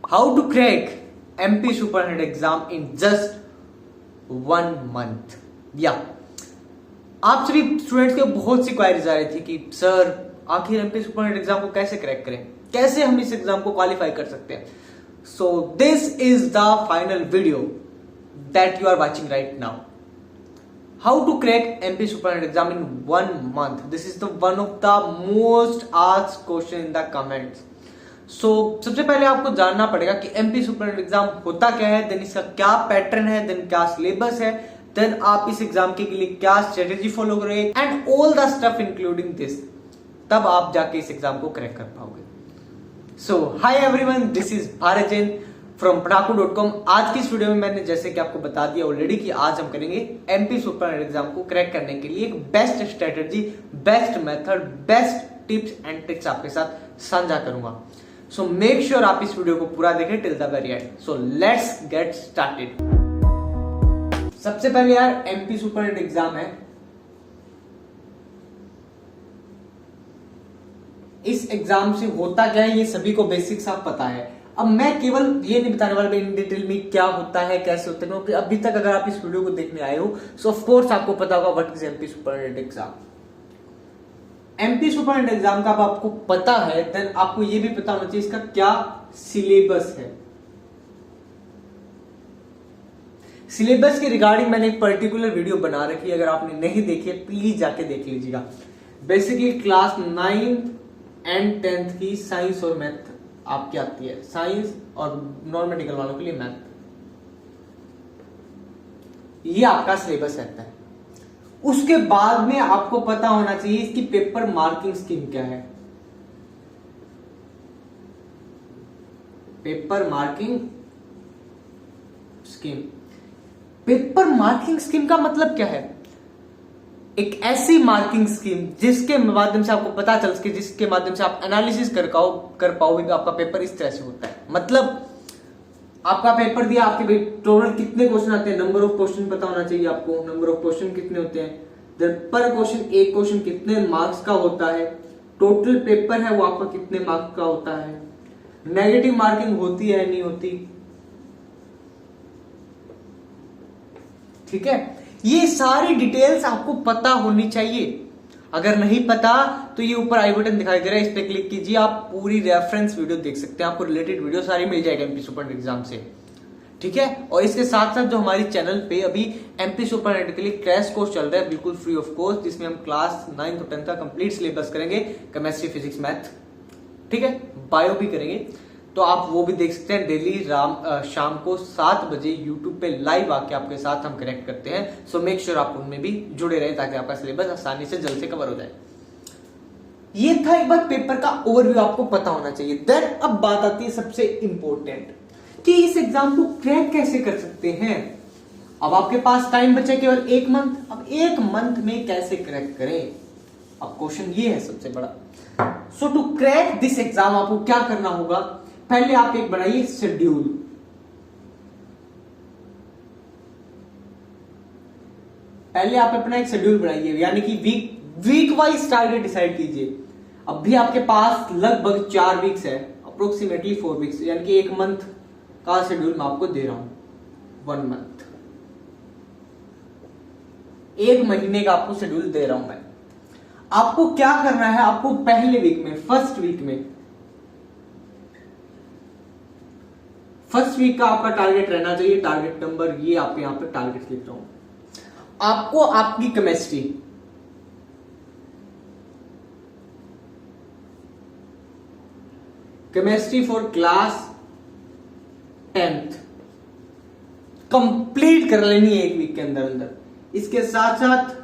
How to crack MP supernet exam in just 1 month। या आप सभी स्टूडेंट्स के बहुत सी क्वारीज आ रही थी कि सर आखिर एमपी सुपरनेट एग्जाम को कैसे क्रैक करें, कैसे हम इस एग्जाम को क्वालिफाई कर सकते हैं। So this is the final video that you are watching right now. How to crack MP supernet exam in 1 month। This is the one of the most asked question in the comments. So सबसे पहले आपको जानना पड़ेगा कि MP supernet exam होता क्या है, then इसका क्या पैटर्न है, देन क्या सिलेबस है, देन आप इस एग्जाम के लिए क्या स्ट्रेटेजी फॉलो करोगे and all the stuff including this. तब आप जाके इस एग्जाम को क्रैक कर पाओगे। So hi everyone, this is Bharat Jain from padaku.com। आज की इस वीडियो में मैंने जैसे कि आपको बता दिया ऑलरेडी कि आज हम करेंगे एमपी सुपरनेट एग्जाम को क्रैक करने के लिए एक best strategy, best method, best tips and tricks आपके साथ साझा करूंगा। सो मेक श्योर आप इस वीडियो को पूरा देखें till the very and. So let's get started. सबसे पहले यार एमपी सुपरनेट एग्जाम है। इस एग्जाम से होता क्या है ये सभी को बेसिक्स आप पता है। अब मैं केवल ये नहीं बताने वाला इन डिटेल में क्या होता है, कैसे होता है, क्योंकि अभी तक अगर आप इस वीडियो को देखने आए हो सो ऑफ कोर्स आपको पता होगा what is MP supernet exam. MP supernet exam का अब आपको पता है, देन आपको यह भी पता होना चाहिए इसका क्या सिलेबस है। सिलेबस के रिगार्डिंग मैंने एक पर्टिकुलर वीडियो बना रखी है, अगर आपने नहीं देखी है प्लीज जाके देख लीजिएगा। Basically class 9th and 10th की साइंस और मैथ आपकी आती है, साइंस और नॉन मेडिकल वालों के लिए मैथ, ये आपका सिलेबस रहता है। उसके बाद में आपको पता होना चाहिए इसकी पेपर मार्किंग स्कीम क्या है। Paper marking scheme, paper marking scheme का मतलब क्या है? एक ऐसी मार्किंग स्कीम जिसके माध्यम से आपको पता चल सके, जिसके माध्यम से आप एनालिसिस कर पाओगे कि आपका पेपर इस तरह से होता है। मतलब आपका पेपर दिया, आपके भाई टोटल कितने क्वेश्चन आते हैं, नंबर ऑफ क्वेश्चन पता होना चाहिए आपको, नंबर ऑफ क्वेश्चन कितने होते हैं, देन पर क्वेश्चन एक क्वेश्चन कितने मार्क्स का होता है, टोटल पेपर है वो आपका कितने मार्क्स का होता है, नेगेटिव मार्किंग होती है नहीं होती, ठीक है। ये सारी डिटेल्स आपको पता होनी चाहिए। अगर नहीं पता तो ये ऊपर आई बटन दिखाई दे रहा है, इस पे क्लिक कीजिए, आप पूरी रेफरेंस वीडियो देख सकते हैं, आपको रिलेटेड वीडियो सारी मिल जाएगी एमपी सुपरनेट एग्जाम से, ठीक है। और इसके साथ साथ जो हमारी चैनल पे अभी एमपी सुपरनेट के लिए क्रैश कोर्स चल रहा है, बिल्कुल फ्री ऑफ कॉस्ट, जिसमें हम क्लास 9th और 10th का कंप्लीट सिलेबस करेंगे, केमिस्ट्री, फिजिक्स, मैथ, ठीक है, बायो भी करेंगे। तो आप वो भी देख सकते हैं डेली शाम को 7 बजे यूट्यूब पे लाइव आके आपके साथ हम कनेक्ट करते हैं। सो मेक श्योर आप उनमें भी जुड़े रहे ताकि आपका सिलेबस आसानी से जल्द से कवर हो जाए। ये था एक बार पेपर का ओवरव्यू, आपको पता होना चाहिए। देन अब बात आती है सबसे इंपॉर्टेंट कि इस एग्जाम को क्रैक कैसे कर सकते हैं। अब आपके पास टाइम बचा केवल 1 month। अब 1 month में कैसे क्रैक करें, अब क्वेश्चन ये है सबसे बड़ा। सो टू क्रैक दिस एग्जाम आपको क्या करना होगा, पहले आप एक बनाइए शेड्यूल। पहले आप अपना एक शेड्यूल बनाइए, यानी कि वीक वाइज टारगेट डिसाइड कीजिए। अब भी आपके पास लगभग 4 वीक्स है, अप्रोक्सीमेटली 4 वीक्स, यानी कि 1 month का शेड्यूल मैं आपको दे रहा हूं। 1 month, 1 महीने का आपको शेड्यूल दे रहा हूं मैं। आपको क्या करना है, आपको पहले वीक में, फर्स्ट वीक का आपका टारगेट रहना चाहिए। टारगेट नंबर ये आप यहां पे टारगेट लिख रहा हूं। आपको आपकी chemistry for class 10th complete कर लेनी है 1 वीक के अंदर। इसके साथ साथ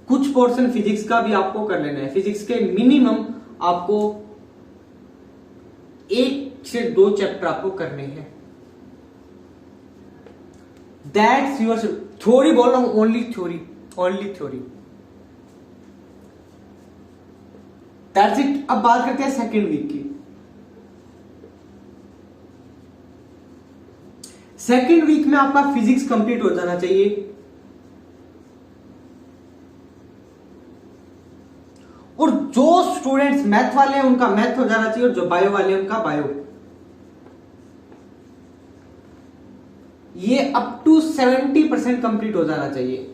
कुछ पोर्शन फिजिक्स का भी आपको कर लेना है। फिजिक्स के मिनिमम आपको 1 से 2 चैप्टर आपको करने हैं। दैट्स योर थ्योरी, बोल रहा हूं, ओनली थ्योरी। That's it. अब बात करते हैं सेकेंड वीक की। सेकेंड वीक में आपका फिजिक्स कंप्लीट हो जाना चाहिए, और जो स्टूडेंट्स मैथ वाले हैं उनका मैथ हो जाना चाहिए, और जो बायो वाले हैं उनका बायो। ये अप टू 70% कंप्लीट हो जाना चाहिए।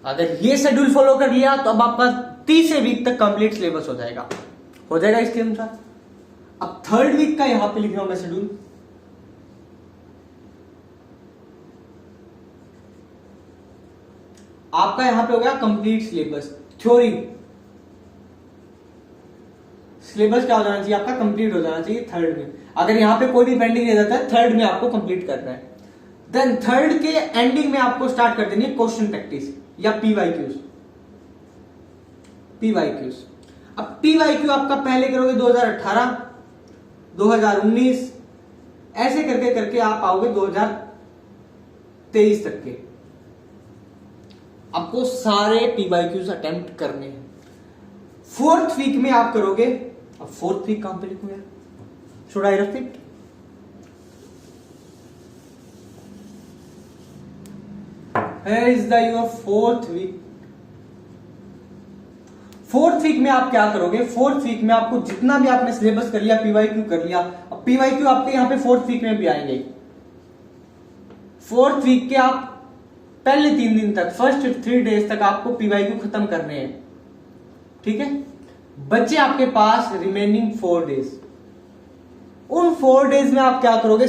अगर ये शेड्यूल फॉलो कर लिया तो अब आपका 30 वीक तक कंप्लीट सिलेबस हो जाएगा इसके अनुसार। अब थर्ड वीक का यहां पे लिख रहा हूं मैं शेड्यूल। आपका यहां पे हो गया कंप्लीट सिलेबस। थ्योरी सिलेबस क्या हो जाना चाहिए आपका, कंप्लीट हो जाना चाहिए थर्ड में। अगर यहां पे कोई भी पेंडिंग रह जाता है थर्ड में आपको कंप्लीट करना है। देन थर्ड के एंडिंग में आपको स्टार्ट कर देनी है क्वेश्चन प्रैक्टिस या पीवाईक्यूज। अब पीवाईक्यू आपका पहले करोगे 2018, 2019, ऐसे करके करके आप आओगे 2023 तक के। आपको सारे पीवाईक्यूज अटेम्प्ट करने हैं। फोर्थ वीक में आप करोगे, अब फोर्थ वीक कहां पे लिखूं यार, should I rough it? Here is the your fourth week. Fourth week में आप क्या करोगे, फोर्थ वीक में आपको जितना भी आपने सिलेबस कर लिया, पीवाईक्यू कर लिया, अब पीवाईक्यू आपके यहां पे फोर्थ वीक में भी आएंगे। फोर्थ वीक के आप पहले 3 दिन तक, फर्स्ट 3 डेज तक आपको पीवाईक्यू खत्म करने हैं, ठीक है। बच्चे आपके पास रिमेनिंग 4 डेज। उन 4 डेज में आप क्या करोगे,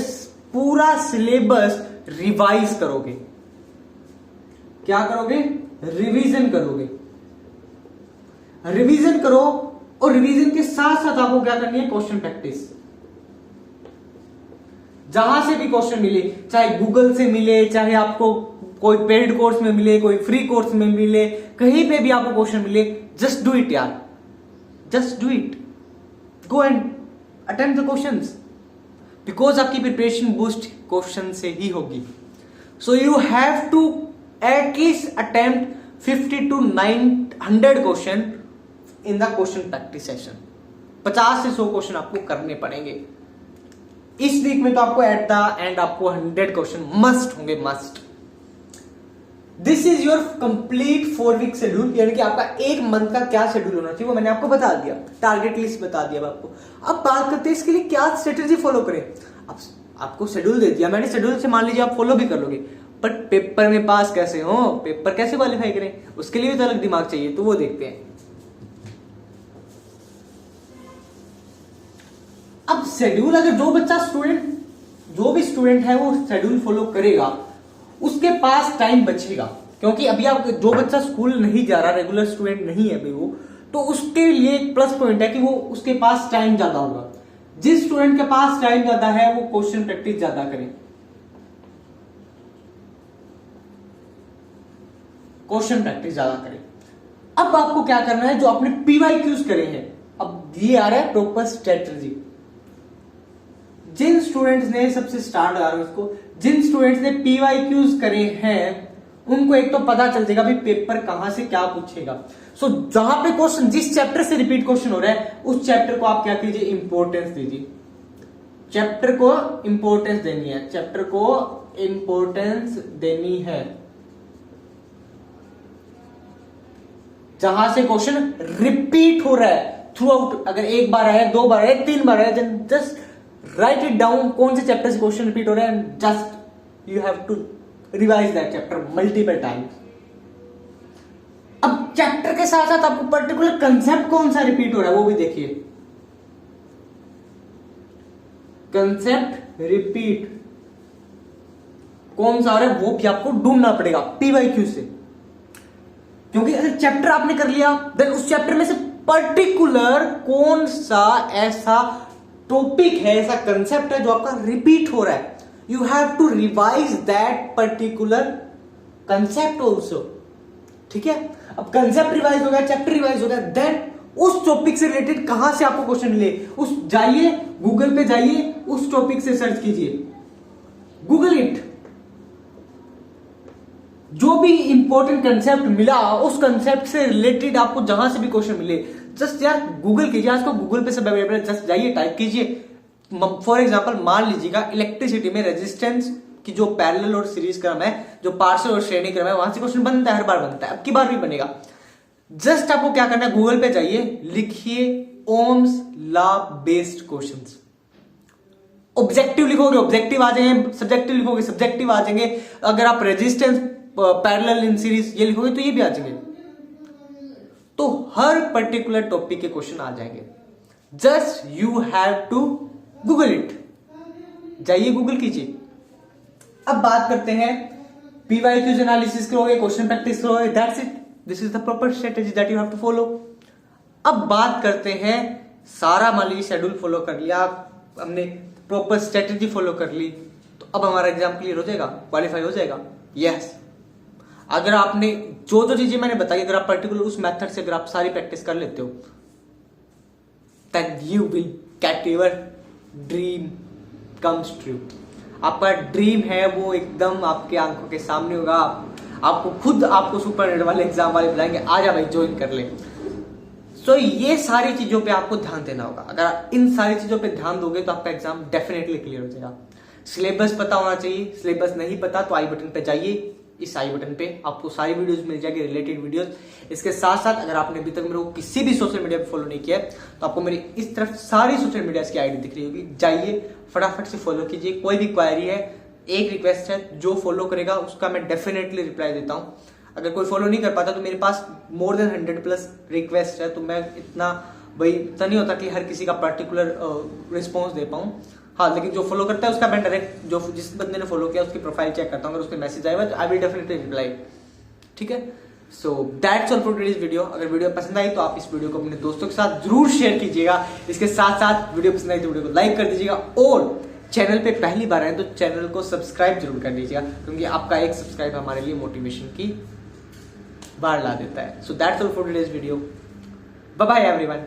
पूरा सिलेबस रिवाइज करोगे। क्या करोगे, रिवीजन करोगे। रिवीजन करो और रिवीजन के साथ साथ आपको क्या करनी है, क्वेश्चन प्रैक्टिस। जहां से भी क्वेश्चन मिले, चाहे गूगल से मिले, चाहे आपको कोई पेड कोर्स में मिले, कोई फ्री कोर्स में मिले, कहीं पे भी आपको क्वेश्चन मिले, जस्ट डू इट यार, just do it. Go and attempt the questions, because आपकी प्रिपरेशन बूस्ट क्वेश्चन से ही होगी। So you have to at least attempt 50 to 900 question in the question practice session. 50 से 100 क्वेश्चन आपको करने पड़ेंगे इस वीक में। तो आपको एट द एंड आपको 100 क्वेश्चन मस्ट होंगे, must. This is your complete 4 week schedule, यानी कि आपका 1 मंथ का क्या शेड्यूल होना चाहिए वो मैंने आपको बता दिया, टारगेट लिस्ट बता दिया आपको। अब बात करते हैं इसके लिए क्या स्ट्रेटेजी फॉलो करें। अब आपको शेड्यूल दे दिया मैंने, शेड्यूल से मान लीजिए आप फॉलो भी कर लोगे, बट पेपर में पास कैसे हो, पेपर कैसे क्वालिफाई करें, उसके लिए भी तो अलग दिमाग चाहिए, तो वो देखते हैं। अब शेड्यूल, अगर जो भी स्टूडेंट है वो शेड्यूल फॉलो करेगा, उसके पास टाइम बचेगा। क्योंकि अभी आप जो बच्चा स्कूल नहीं जा रहा, रेगुलर स्टूडेंट नहीं है अभी वो, तो उसके लिए एक प्लस पॉइंट है कि वो उसके पास टाइम ज्यादा होगा। जिस स्टूडेंट के पास टाइम ज्यादा है वो क्वेश्चन प्रैक्टिस ज्यादा करें, क्वेश्चन प्रैक्टिस ज्यादा करें। अब आपको क्या करना है, जो आपने पीवाईक्यूज करे हैं, अब ये आ रहा है प्रॉपर स्ट्रेटजी। जिन स्टूडेंट्स ने, सबसे स्टार्ट आ रहा है उसको, जिन स्टूडेंट्स ने पीवाईक्यूज करे हैं उनको एक तो पता चल जाएगा भी पेपर कहां से क्या पूछेगा। सो जहां पे क्वेश्चन, जिस चैप्टर से रिपीट क्वेश्चन हो रहा है, उस चैप्टर को आप क्या कीजिए, इंपॉर्टेंस दीजिए। चैप्टर को इंपॉर्टेंस देनी है, चैप्टर को इंपॉर्टेंस देनी है। जहां से क्वेश्चन रिपीट हो रहा है थ्रू आउट, अगर 1 बार आया, 2 बार आया, 3 बार आया, जस्ट राइट इट डाउन, कौन से चैप्टर से क्वेश्चन रिपीट हो रहा है, and just you have to revise that chapter multiple times. अब चैप्टर के साथ साथ आपको पर्टिकुलर कंसेप्ट कौन सा रिपीट हो रहा है वो भी देखिए। कंसेप्ट रिपीट कौन सा हो रहा है वो भी आपको ढूंढना पड़ेगा पीवाईक्यू से। क्योंकि अगर चैप्टर आपने कर लिया, देन उस चैप्टर में से पर्टिकुलर कौन सा ऐसा टॉपिक है, ऐसा कंसेप्ट है जो आपका रिपीट हो रहा है, you have to revise that particular concept also. ठीक है, अब कंसेप्ट रिवाइज हो गया, चैप्टर रिवाइज हो गया, देन उस टॉपिक से रिलेटेड कहां से आपको क्वेश्चन मिले, उस जाइए गूगल पे, जाइए उस टॉपिक से सर्च कीजिए, गूगल इट। जो भी इंपॉर्टेंट कंसेप्ट मिला, उस कंसेप्ट से रिलेटेड आपको जहां से भी क्वेश्चन मिले, जस्ट यार गूगल कीजिए। आज को गूगल पे सब अवेलेबल है, जस्ट जाइए टाइप कीजिए। फॉर एग्जांपल मान लीजिएगा इलेक्ट्रिसिटी में रेजिस्टेंस की जो पैरेलल और सीरीज क्रम है, जो पार्शियल और श्रेणी क्रम है, वहां से क्वेश्चन बनता है, हर बार बनता है, अब की बार भी बनेगा। जस्ट आपको क्या करना है, गूगल पे जाइए, लिखिए Ohm's law based questions, objective लिखोगे ऑब्जेक्टिव आ जाएंगे, सब्जेक्टिव लिखोगे सब्जेक्टिव आ जाएंगे, अगर आप रेजिस्टेंस पैरेलल इन सीरीज ये लिखोगे तो ये भी आ जाएंगे। तो हर पर्टिकुलर टॉपिक के क्वेश्चन आ जाएंगे। Just you have to Google it, जाइए गूगल कीजिए। अब बात करते हैं पीवाईक्यूज एनालिसिस करोगे, क्वेश्चन प्रैक्टिस करोगे, that's it, this is the proper strategy that you have to follow. अब बात करते हैं, सारा मान लीजिए शेड्यूल फॉलो कर लिया, हमने प्रॉपर स्ट्रेटेजी फॉलो कर ली, तो अब हमारा एग्जाम क्लियर हो जाएगा, क्वालिफाई हो जाएगा। यस, अगर आपने जो जो चीजें मैंने बताई, अगर आप पर्टिकुलर उस मेथड से अगर आप सारी प्रैक्टिस कर लेते हो, then you will get your dream comes true। आपका ड्रीम है वो एकदम आपके आंखों के सामने होगा। आपको खुद आपको सुपर वाले एग्जाम वाले बुलाएंगे, आ जा भाई ज्वाइन कर ले। सो ये सारी चीजों पे आपको ध्यान देना होगा। अगर इन सारी चीजों पे ध्यान दोगे तो आपका एग्जाम डेफिनेटली क्लियर हो जाएगा। सिलेबस पता होना चाहिए, सिलेबस नहीं पता तो आई बटन पे जाइए, इस आई बटन पे आपको सारी वीडियोस मिल जाएगी, रिलेटेड वीडियोस। इसके साथ साथ अगर आपने अभी तक मेरे को किसी भी सोशल मीडिया पे फॉलो नहीं किया तो आपको मेरी इस तरफ सारी सोशल मीडिया की आईडी दिख रही होगी, जाइए फटाफट से फॉलो कीजिए। कोई भी क्वायरी है, एक रिक्वेस्ट है, जो फॉलो करेगा उसका मैं डेफिनेटली रिप्लाई देता हूँ। अगर कोई फॉलो नहीं कर पाता तो मेरे पास मोर देन 100+ रिक्वेस्ट है, तो मैं इतना भाई इतना नहीं होता कि हर किसी का पर्टिकुलर रिस्पॉन्स दे पाऊँ। हाँ, लेकिन जो फॉलो करता है उसका मैं डायरेक्ट, जो जिस बंदे ने फॉलो किया उसकी प्रोफाइल चेक करता हूँ, अगर उसके मैसेज आएगा तो आई विल डेफिनेटली रिप्लाई। ठीक है, so that's all for today's video. अगर वीडियो पसंद आई तो आप इस वीडियो को अपने दोस्तों के साथ जरूर शेयर कीजिएगा। इसके साथ साथ वीडियो पसंद आई तो वीडियो को लाइक कर दीजिएगा, और चैनल पे पहली बार आए तो चैनल को सब्सक्राइब जरूर कर दीजिएगा, क्योंकि आपका एक सब्सक्राइब हमारे लिए मोटिवेशन की बाढ़ ला देता है। So that's all for today's video. Bye bye everyone.